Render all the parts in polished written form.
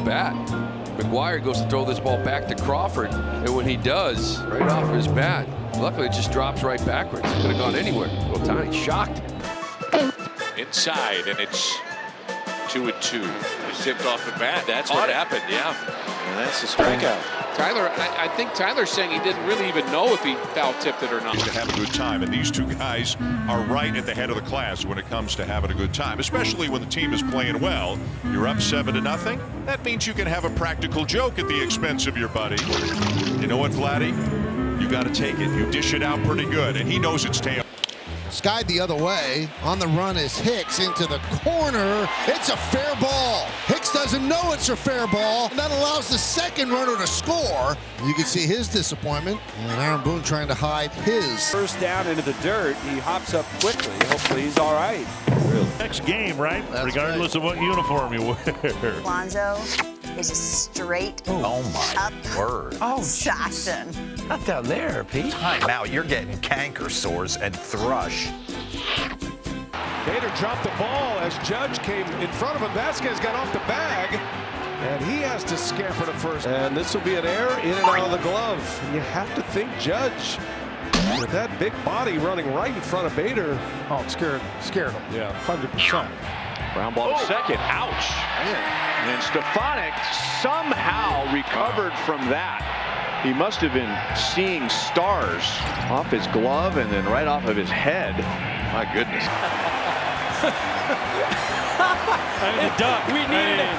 bat. McGuire goes to throw this ball back to Crawford, and when he does, right off his bat, luckily it just drops right backwards. It could have gone anywhere. Otani shocked. Inside, and it's 2-2. He tipped off the bat. That's what happened, yeah. And that's the strikeout. Tyler, I think Tyler's saying he didn't really even know if he foul tipped it or not. To have a good time, and these two guys are right at the head of the class when it comes to having a good time, especially when the team is playing well. You're up 7-0. That means you can have a practical joke at the expense of your buddy. You know what, Vladdy? You got to take it. You dish it out pretty good, and he knows it's tail. Skied the other way. On the run is Hicks into the corner. It's a fair ball. Hicks doesn't know it's a fair ball. And that allows the second runner to score. You can see his disappointment. And Aaron Boone trying to hide his. First down into the dirt. He hops up quickly. Hopefully he's all right. Really? Next game, right? That's regardless right. of what uniform you wear. Lonzo is a straight my word. assassin. Not down there, Pete. Time out. You're getting canker sores and thrush. Bader dropped the ball as Judge came in front of him. Vasquez got off the bag, and he has to scamper to first. And this will be an error in and out of the glove. You have to think Judge, with that big body running right in front of Bader. Oh, scared him. Yeah, 100%. Ground ball to second. Ouch. And Stefanik somehow recovered from that. He must have been seeing stars off his glove and then right off of his head. My goodness. We needed it.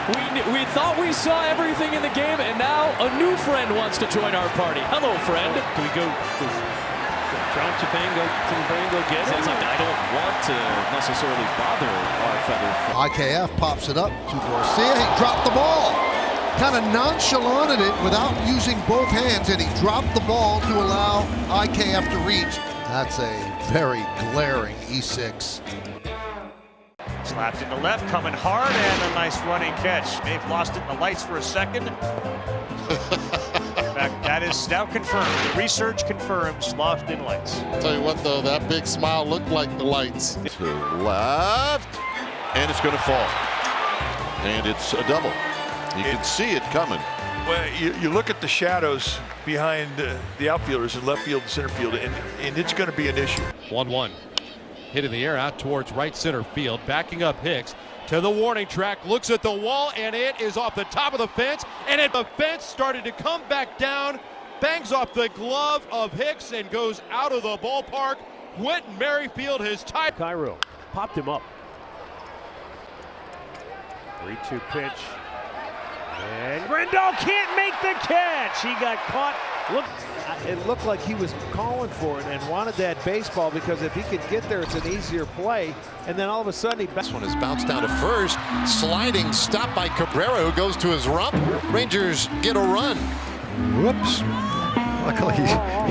We thought we saw everything in the game, and now a new friend wants to join our party. Hello, friend. Do we go? John Topanga go get it? I don't want to necessarily bother our feathered friend. IKF pops it up to Garcia. He dropped the ball. Kind of nonchalanted it without using both hands, and he dropped the ball to allow IKF to reach. That's a very glaring E6. Slapped into left, coming hard, and a nice running catch. May have lost it in the lights for a second. In fact, that is now confirmed. The research confirms lost in lights. Tell you what, though, that big smile looked like the lights. To left, and it's going to fall. And it's a double. You can see it coming. Well, you look at the shadows behind the outfielders in left field and center field, and it's going to be an issue. 1-1. Hit in the air out towards right center field. Backing up Hicks to the warning track. Looks at the wall, and it is off the top of the fence. And the fence started to come back down. Bangs off the glove of Hicks and goes out of the ballpark. Whit Merrifield has tied. Cairo popped him up. 3-2 pitch. And Grandal can't make the catch. He got caught. It looked like he was calling for it and wanted that baseball, because if he could get there, it's an easier play. And then all of a sudden, This one is bounced down to first. Sliding stop by Cabrera, who goes to his rump. Rangers get a run. Whoops. Luckily,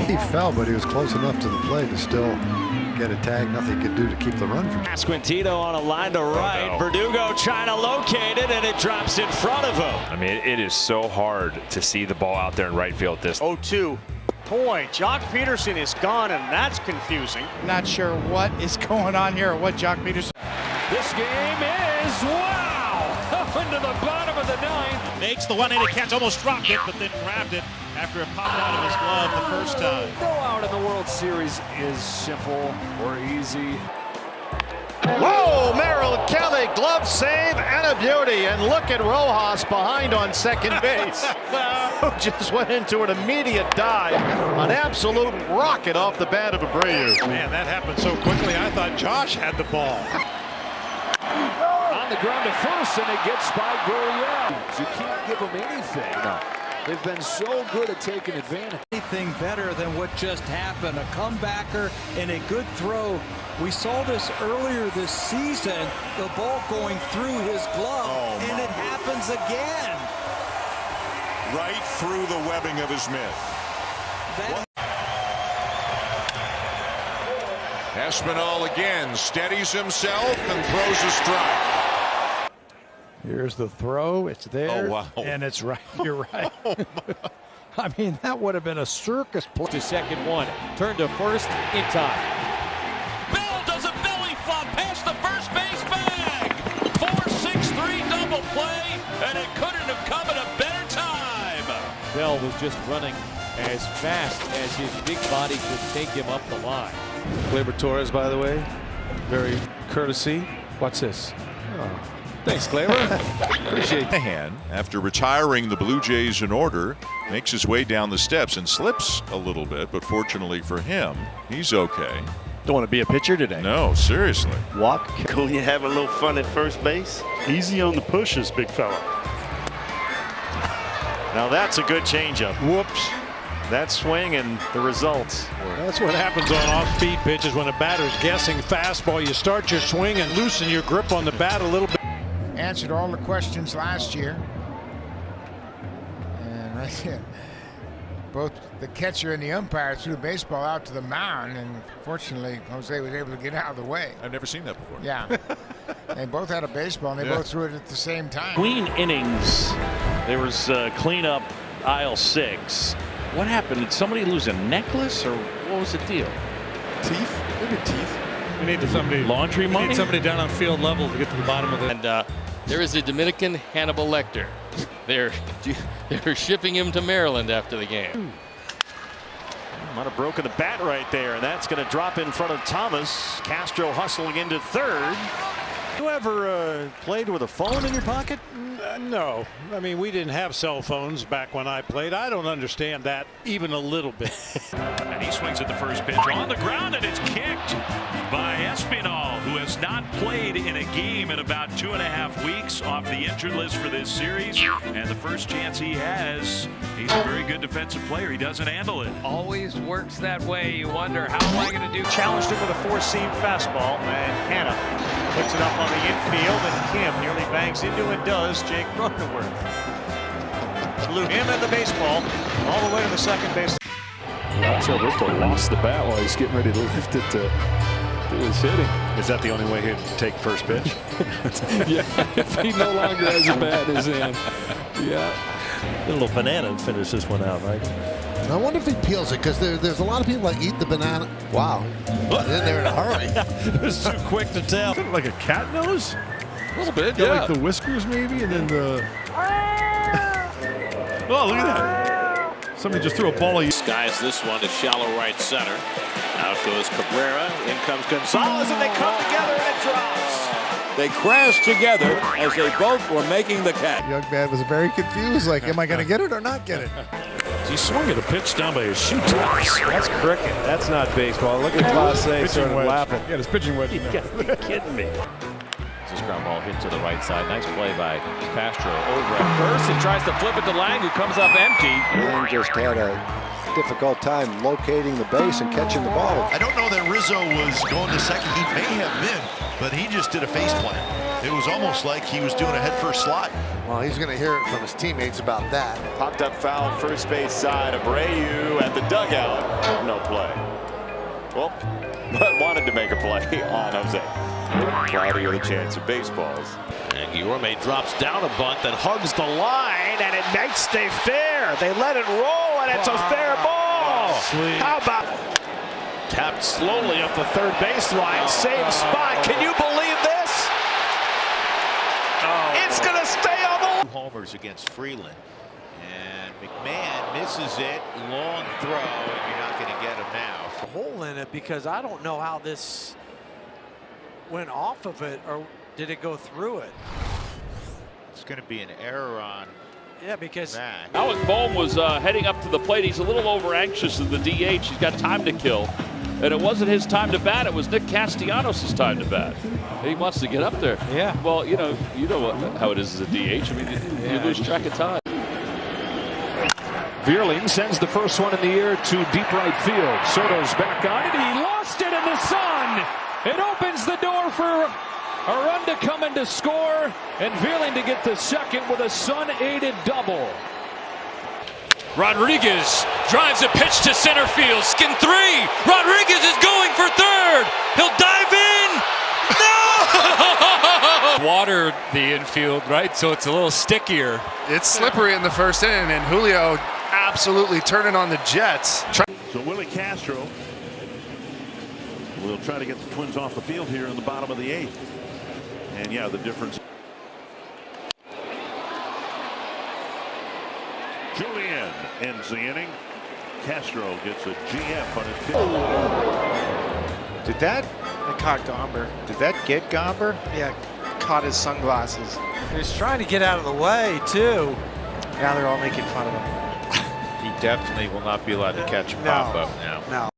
he fell, but he was close enough to the plate to still get a tag. Nothing he could do to keep the run from. Pasquantino on a line to right. Verdugo trying to locate it, and it drops in front of him. I mean, it is so hard to see the ball out there in right field. This 0-2. Boy, Jock Peterson is gone, and that's confusing. Not sure what is going on here or what Jock Peterson. This game is, wow, up into the bottom of the ninth. Makes the one-handed catch, almost dropped it, but then grabbed it after it popped out of his glove the first time. No out in the World Series is simple or easy. Whoa, Merrill Kelly, glove save and a beauty. And look at Rojas behind on second base, who just went into an immediate dive. An absolute rocket off the bat of Abreu. Man, that happened so quickly, I thought Josh had the ball. On the ground to first, and it gets by Gurriel. You can't give them anything. No. They've been so good at taking advantage. Anything better than what just happened. A comebacker and a good throw. We saw this earlier this season, the ball going through his glove, and it happens again. Right through the webbing of his mitt. Espinal again steadies himself and throws a strike. here's the throw. It's there. Oh, wow. And it's right. You're right. I mean, that would have been a circus play. To second one. Turn to first in time. Bell does a belly flop past the first base bag. 4-6-3 double play, and it couldn't have come at Bell was just running as fast as his big body could take him up the line. Gleyber Torres, by the way, very courtesy. Watch this. Oh. Thanks, Gleyber. Appreciate the hand. After retiring the Blue Jays in order, makes his way down the steps and slips a little bit, but fortunately for him, he's okay. Don't want to be a pitcher today. No, seriously. Walk. Cool, you have a little fun at first base. Easy on the pushes, big fella. Now that's a good changeup. Whoops. That swing and the results. That's what happens on off-speed pitches when a batter's guessing fastball. You start your swing and loosen your grip on the bat a little bit. Answered all the questions last year. And right here, both the catcher and the umpire threw the baseball out to the mound, and fortunately Jose was able to get out of the way. I've never seen that before. Yeah. They both had a baseball and they both threw it at the same time. Between innings, there was cleanup aisle 6. What happened? Did somebody lose a necklace, or what was the deal? Teeth? Maybe teeth. We need somebody. Laundry money? We need somebody down on field level to get to the bottom of it. And there is a Dominican Hannibal Lecter. They're shipping him to Maryland after the game. Might have broken the bat right there, and that's going to drop in front of Thomas. Castro hustling into third. You ever played with a phone in your pocket? No. I mean, we didn't have cell phones back when I played. I don't understand that even a little bit. And he swings at the first pitch on the ground, and it's kicked by Espinal, who has not played in a game in about 2.5 weeks, off the injured list for this series. And the first chance he has, he's a very good defensive player. He doesn't handle it. Always works that way. You wonder, how am I going to do? Challenged him with a 4-seam fastball, and Hannah puts it up on the infield, and Kim nearly bangs into and does Jake Cronenworth. Blew him and the baseball all the way to the second base. Roberto lost the bat while he's getting ready to lift it to do his hitting. Is that the only way he'd take first pitch? Yeah, if he no longer has a bat in his hand. Yeah. A little banana and finish this one out, right? I wonder if he peels it, because there's a lot of people that eat the banana. Wow. But then they're in a hurry. It was too quick to tell. Kind of like a cat nose? A little bit, yeah. Like the whiskers maybe, and then the... Oh, look at that. Somebody just threw a ball at you. Skies this one to shallow right center. Out goes Cabrera. In comes Gonzalez, and they come together, and it drops. They crashed together as they both were making the catch. Young man was very confused, like, am I going to get it or not get it? He swung at a pitch down by his shoe tops. That's cricket. That's not baseball. Look at Class A started laughing. Yeah, it's pitching wedge. You gotta be kidding me. This ground ball hit to the right side. Nice play by Castro over at first. He tries to flip it to Lang, who comes up empty. Lang just had a difficult time locating the base and catching the ball. I don't know that Rizzo was going to second. He may have been, but he just did a face plant. It was almost like he was doing a head-first slide. Well, he's going to hear it from his teammates about that. Popped up foul, first base side. Abreu at the dugout. No play. Well, but wanted to make a play on Jose. Cloudier the chance of baseballs. And Guillorme drops down a bunt that hugs the line, And it might stay fair. They let it roll, and it's a fair ball. Sweet. How about tapped slowly up the third baseline. same spot? Can you believe this? It's going to stay on the... Homers against Freeland. And McMahon misses it. Long throw, and you're not going to get him now. A hole in it, because I don't know how this went off of it, or did it go through it? It's going to be an error on. Yeah, because Alec Bohm was heading up to the plate. He's a little over anxious in the DH. He's got time to kill. And it wasn't his time to bat. It was Nick Castellanos' time to bat. He wants to get up there. Yeah. Well, you know how it is as a DH. I mean, you lose track of time. Vierling sends the first one in the air to deep right field. Soto's back on it. He lost it in the sun. It opens the door for a run to come in to score, and Vierling to get the second with a sun-aided double. Rodriguez drives a pitch to center field. Skin 3. Rodriguez is going for third. He'll dive in. No! Water the infield, right? So it's a little stickier. It's slippery in the first inning, and Julio absolutely turning on the Jets. So Willie Castro will try to get the Twins off the field here in the bottom of the 8th. And yeah, the difference. Julian ends the inning. Castro gets a GF on his pitch. Did that? I caught Gomber. Did that get Gomber? Yeah, caught his sunglasses. He was trying to get out of the way, too. Now they're all making fun of him. He definitely will not be allowed to catch a No. pop-up now. No.